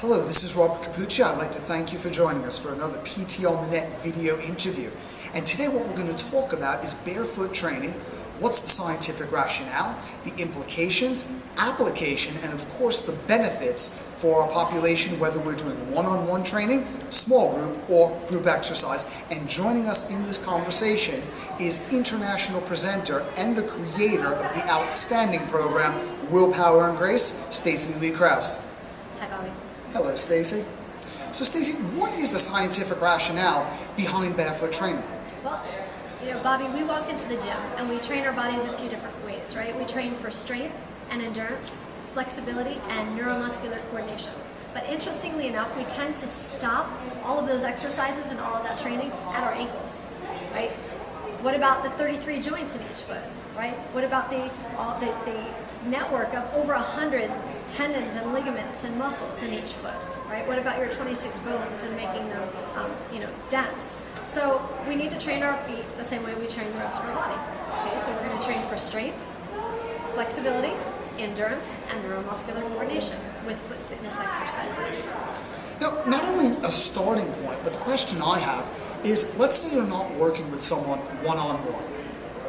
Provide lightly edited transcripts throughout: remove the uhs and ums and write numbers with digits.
Hello, this is Robert Capucci. I'd like to thank you for joining us for another PT on the Net video interview. And today what we're going to talk about is barefoot training. What's the scientific rationale, the implications, application, and of course the benefits for our population, whether we're doing one-on-one training, small group, or group exercise. And joining us in this conversation is international presenter and the creator of the outstanding program, Willpower and Grace, Stacey Lei Krauss. Hi, Bobby. Hello, Stacey. So, Stacey, what is the scientific rationale behind barefoot training? Well, Bobby, we walk into the gym and we train our bodies a few different ways, right? We train for strength and endurance, flexibility, and neuromuscular coordination. But interestingly enough, we tend to stop all of those exercises and all of that training at our ankles, right? What about the 33 joints in each foot, right? What about the network of over 100 tendons and ligaments and muscles in each foot, right? What about your 26 bones and making them, dense? So we need to train our feet the same way we train the rest of our body. Okay, so we're going to train for strength, flexibility, endurance, and neuromuscular coordination with foot fitness exercises. Now, not only a starting point, but the question I have is, let's say you're not working with someone one-on-one.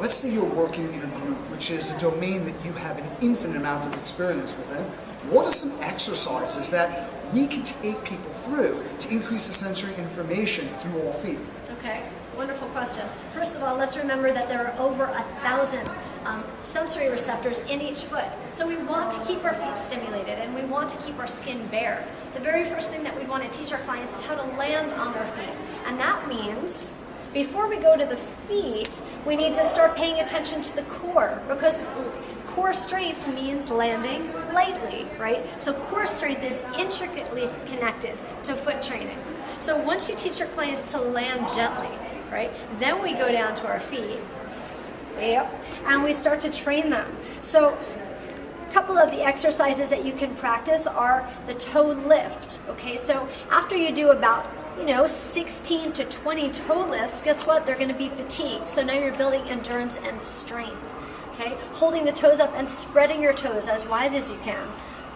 Let's say you're working in a group, which is a domain that you have an infinite amount of experience within. What are some exercises that we can take people through to increase the sensory information through all feet? Okay, wonderful question. First of all, let's remember that there are over 1,000 sensory receptors in each foot. So we want to keep our feet stimulated and we want to keep our skin bare. The very first thing that we want to teach our clients is how to land on their feet. And that means before we go to the feet, we need to start paying attention to the core, because core strength means landing lightly, right? So core strength is intricately connected to foot training. So once you teach your clients to land gently, right, then we go down to our feet, and we start to train them. So a couple of the exercises that you can practice are the toe lift, okay? So after you do about 16 to 20 toe lifts, guess what? They're going to be fatigued. So now you're building endurance and strength. Okay, holding the toes up and spreading your toes as wide as you can,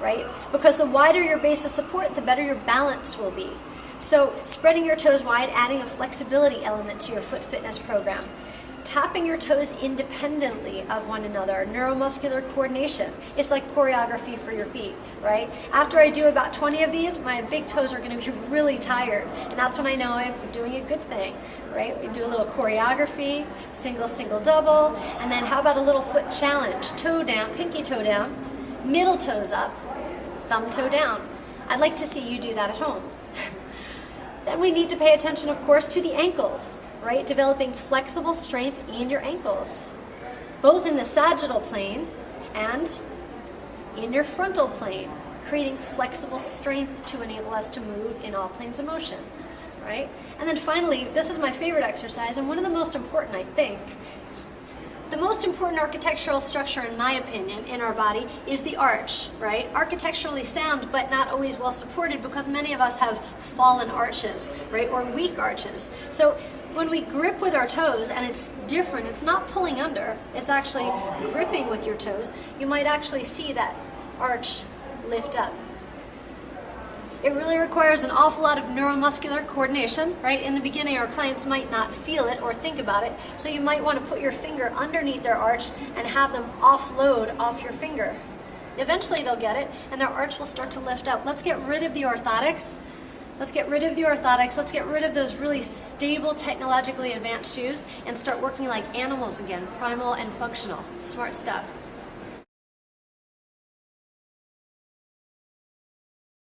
right? Because the wider your base of support, the better your balance will be. So spreading your toes wide, adding a flexibility element to your foot fitness program. Tapping your toes independently of one another, neuromuscular coordination. It's like choreography for your feet, right? After I do about 20 of these, my big toes are going to be really tired, and that's when I know I'm doing a good thing, right? We do a little choreography, single, single, double, and then how about a little foot challenge? Toe down, pinky toe down, middle toes up, thumb toe down. I'd like to see you do that at home. Then we need to pay attention, of course, to the ankles, right? Developing flexible strength in your ankles, both in the sagittal plane and in your frontal plane, creating flexible strength to enable us to move in all planes of motion, right? And then finally, this is my favorite exercise and one of the most important, I think. The most important architectural structure, in my opinion, in our body is the arch, right? Architecturally sound, but not always well supported, because many of us have fallen arches, right? Or weak arches. So when we grip with our toes, and it's different, it's not pulling under, it's actually gripping with your toes, you might actually see that arch lift up. It really requires an awful lot of neuromuscular coordination, right? In the beginning, our clients might not feel it or think about it, so you might want to put your finger underneath their arch and have them offload off your finger. Eventually they'll get it, and their arch will start to lift up. Let's get rid of the orthotics. Let's get rid of the orthotics. Let's get rid of those really stable, technologically advanced shoes and start working like animals again, primal and functional. Smart stuff.